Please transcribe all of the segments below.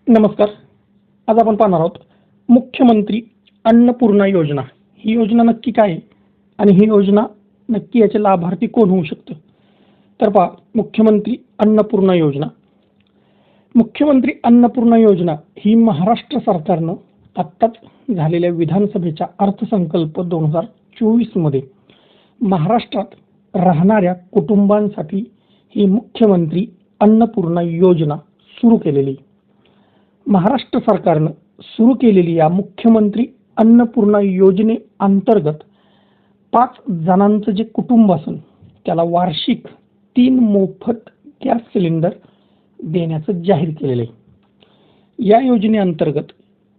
नमस्कार. आज आपण पाहणार आहोत मुख्यमंत्री अन्नपूर्णा योजना. ही योजना नक्की काय आहे आणि ही योजना नक्की याचे लाभार्थी कोण होऊ शकतं? तर पहा, मुख्यमंत्री अन्नपूर्णा योजना. मुख्यमंत्री अन्नपूर्णा योजना ही महाराष्ट्र सरकारनं आत्ताच झालेल्या विधानसभेच्या अर्थसंकल्प 2024 मध्ये महाराष्ट्रात राहणाऱ्या कुटुंबांसाठी ही मुख्यमंत्री अन्नपूर्णा योजना सुरू केलेली. महाराष्ट्र सरकारनं सुरू केलेली या मुख्यमंत्री अन्नपूर्णा योजनेअंतर्गत 5 जणांचं जे कुटुंब असेल त्याला वार्षिक 3 मोफत गॅस सिलेंडर देण्याचं जाहीर केलेलं आहे. या योजनेअंतर्गत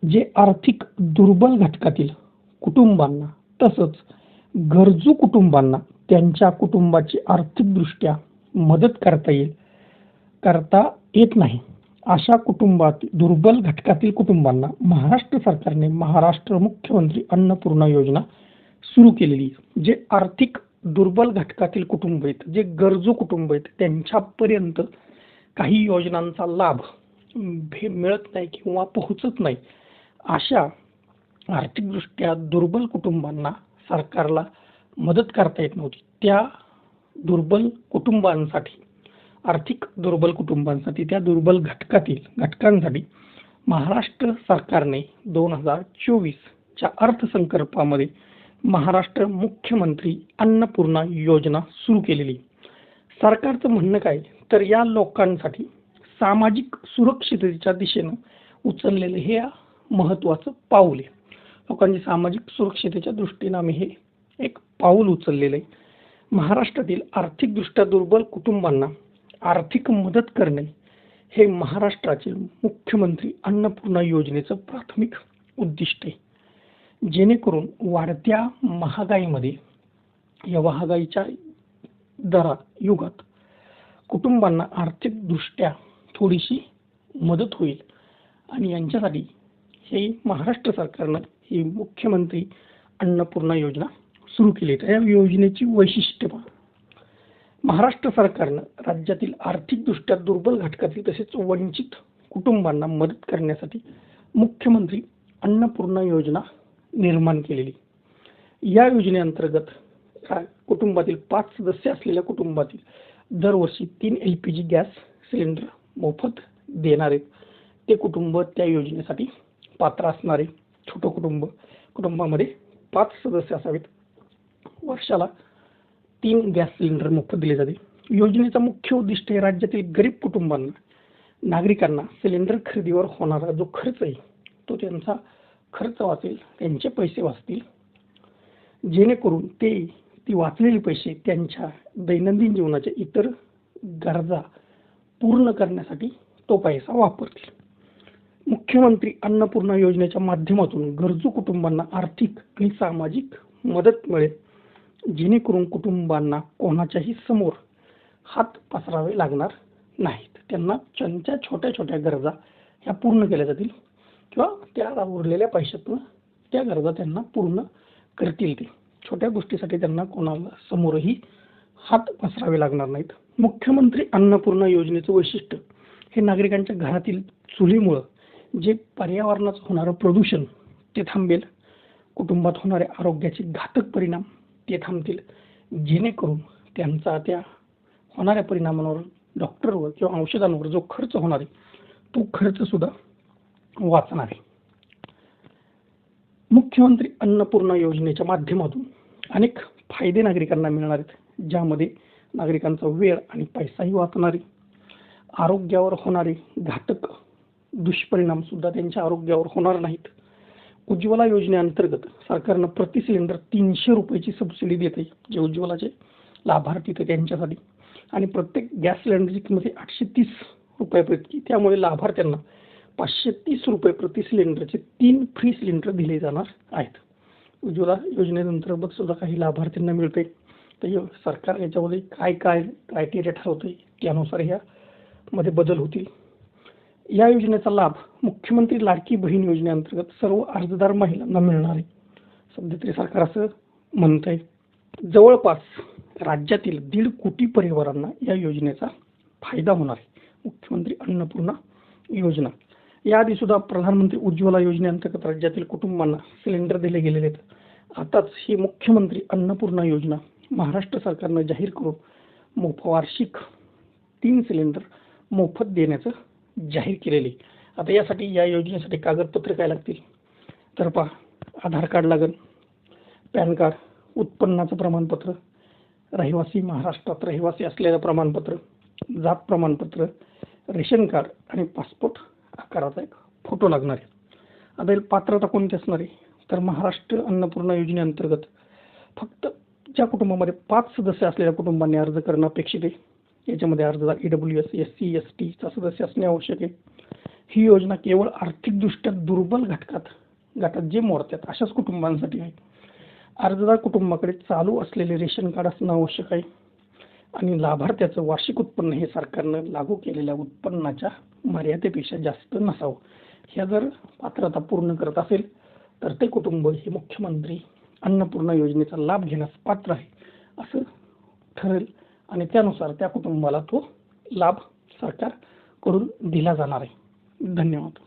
जे आर्थिक दुर्बल घटकातील कुटुंबांना तसंच गरजू कुटुंबांना त्यांच्या कुटुंबाची आर्थिकदृष्ट्या मदत करता येत नाही अशा दुर्बल घटकातील कुटुंबांना महाराष्ट्र सरकारने महाराष्ट्र मुख्यमंत्री अन्नपूर्णा योजना सुरू केलेली आहे. जे आर्थिक दुर्बल घटकातील कुटुंब आहेत, जे गरजू कुटुंब आहेत, त्यांच्यापर्यंत काही योजनांचा लाभ मिळत नाही किंवा पोहोचत नाही अशा आर्थिकदृष्ट्या दुर्बल कुटुंबांना सरकारला मदत करता येत नव्हती. त्या आर्थिक दुर्बल कुटुंबांसाठी, त्या दुर्बल घटकांसाठी महाराष्ट्र सरकारने 2024च्या अर्थसंकल्पामध्ये महाराष्ट्र मुख्यमंत्री अन्नपूर्णा योजना सुरू केलेली. सरकारचं म्हणणं काय, तर या लोकांसाठी सामाजिक सुरक्षिततेच्या दिशेनं उचललेलं हे महत्त्वाचं पाऊल आहे. लोकांची सामाजिक सुरक्षिततेच्या दृष्टीनं आम्ही हे एक पाऊल उचललेलं आहे. महाराष्ट्रातील आर्थिकदृष्ट्या दुर्बल कुटुंबांना आर्थिक मदत करणे हे महाराष्ट्राचे मुख्यमंत्री अन्नपूर्णा योजनेचं प्राथमिक उद्दिष्ट आहे. जेणेकरून वाढत्या महागाईमध्ये, या महागाईच्या युगात कुटुंबांना आर्थिकदृष्ट्या थोडीशी मदत होईल आणि यांच्यासाठी हे महाराष्ट्र सरकारनं ही मुख्यमंत्री अन्नपूर्णा योजना सुरू केली. तर या योजनेची वैशिष्ट्य पहा. महाराष्ट्र सरकारनं राज्यातील आर्थिकदृष्ट्या दुर्बल घटकातील तसेच वंचित कुटुंबांना मदत करण्यासाठी मुख्यमंत्री अन्नपूर्णा योजना निर्माण केलेली. या योजनेअंतर्गत कुटुंबातील 5 सदस्य असलेल्या कुटुंबातील दरवर्षी 3 LPG गॅस सिलेंडर मोफत देणारे ते कुटुंब त्या योजनेसाठी पात्र असणारे छोटं कुटुंबामध्ये 5 सदस्य असावेत. वर्षाला 3 गॅस सिलेंडर मोफत दिले जाते. योजनेचा मुख्य उद्दिष्ट हे राज्यातील गरीब कुटुंबांना, नागरिकांना सिलेंडर खरेदीवर होणारा जो खर्च आहे तो त्यांचा खर्च वाचेल, त्यांचे पैसे वाचतील, जेणेकरून ती वाचलेले पैसे त्यांच्या दैनंदिन जीवनाच्या इतर गरजा पूर्ण करण्यासाठी तो पैसा वापरतील. मुख्यमंत्री अन्नपूर्णा योजनेच्या माध्यमातून गरजू कुटुंबांना आर्थिक आणि सामाजिक मदत मिळेल, जेणेकरून कुटुंबांना कोणाच्याही समोर हात पसरावे लागणार नाहीत. त्यांना त्यांच्या छोट्या छोट्या गरजा ह्या पूर्ण केल्या जातील किंवा त्या उरलेल्या पैशातून त्या गरजा त्यांना पूर्ण करतील. ते छोट्या गोष्टीसाठी त्यांना कोणाला समोरही हात पसरावे लागणार नाहीत. मुख्यमंत्री अन्नपूर्णा योजनेचं वैशिष्ट्य हे नागरिकांच्या घरातील चुलीमुळं जे पर्यावरणाचं होणारं प्रदूषण ते थांबेल, कुटुंबात होणारे आरोग्याचे घातक परिणाम ते थांबतील, जेणेकरून त्यांचा त्या होणाऱ्या परिणामांवर डॉक्टरवर किंवा औषधांवर जो खर्च होणार आहे तो खर्च सुद्धा वाचणार आहे. मुख्यमंत्री अन्नपूर्णा योजनेच्या माध्यमातून अनेक फायदे नागरिकांना मिळणार आहेत, ज्यामध्ये नागरिकांचा वेळ आणि पैसाही वाचणार आहे. आरोग्यावर होणारे घातक दुष्परिणाम सुद्धा त्यांच्या आरोग्यावर होणार नाहीत. उज्ज्वला योजनेअंतर्गत सरकारनं प्रति सिलेंडर 300 रुपयाची सबसिडी देते, जे उज्ज्वलाचे लाभार्थी ते त्यांच्यासाठी, आणि प्रत्येक गॅस सिलेंडरची किंमत 830 रुपयापैकी. त्यामुळे लाभार्थ्यांना 530 रुपये प्रति सिलेंडरचे 3 फ्री सिलेंडर दिले जाणार आहेत. उज्ज्वला योजनेअंतर्गत सुद्धा काही लाभार्थ्यांना मिळते. तर सरकार याच्यामध्ये काय क्रायटेरिया ठरवते त्यानुसार ह्यामध्ये बदल होतील. या योजनेचा लाभ मुख्यमंत्री लाडकी बहीण योजनेअंतर्गत सर्व अर्जदार महिलांना मिळणार आहे. सध्या तरी सरकार असं म्हणतंय. जवळपास राज्यातील 1.5 कोटी परिवारांना या योजनेचा फायदा होणार आहे. मुख्यमंत्री अन्नपूर्णा योजना याआधी सुद्धा प्रधानमंत्री उज्ज्वला योजनेअंतर्गत राज्यातील कुटुंबांना सिलेंडर दिले गेलेले आहेत. आताच ही मुख्यमंत्री अन्नपूर्णा योजना महाराष्ट्र सरकारनं जाहीर करून वार्षिक 3 सिलेंडर मोफत देण्याचं जाहीर केलेले. आता यासाठी या योजनेसाठी कागदपत्रे काय लागतील तर पहा, आधार कार्ड लागेल, पॅन कार्ड, उत्पन्नाचं प्रमाणपत्र, रहिवासी महाराष्ट्रात रहिवासी असलेलं प्रमाणपत्र, जात प्रमाणपत्र, रेशन कार्ड आणि पासपोर्ट आकाराचा एक फोटो लागणार आहे. आता याला पात्रता कोणती असणार आहे तर महाराष्ट्र अन्नपूर्णा योजनेअंतर्गत फक्त ज्या कुटुंबामध्ये 5 सदस्य असलेल्या कुटुंबांनी अर्ज करणं अपेक्षित आहे. याच्यामध्ये अर्जदार EWS, SC, ST चा सदस्य असणे आवश्यक आहे. ही योजना केवळ आर्थिकदृष्ट्या दुर्बल गटात जे मोडतात अशाच कुटुंबांसाठी आहे. अर्जदार कुटुंबाकडे चालू असलेले रेशन कार्ड असणं आवश्यक आहे आणि लाभार्थ्याचं वार्षिक उत्पन्न हे सरकारनं लागू केलेल्या उत्पन्नाच्या मर्यादेपेक्षा जास्त नसावं. ह्या जर पात्रता पूर्ण करत असेल तर ते कुटुंब हे मुख्यमंत्री अन्नपूर्णा योजनेचा लाभ घेण्यास पात्र आहे असं ठरेल आणि त्यानुसार त्या कुटुंबाला तो लाभ सरकारकडून दिला जाणार आहे. धन्यवाद.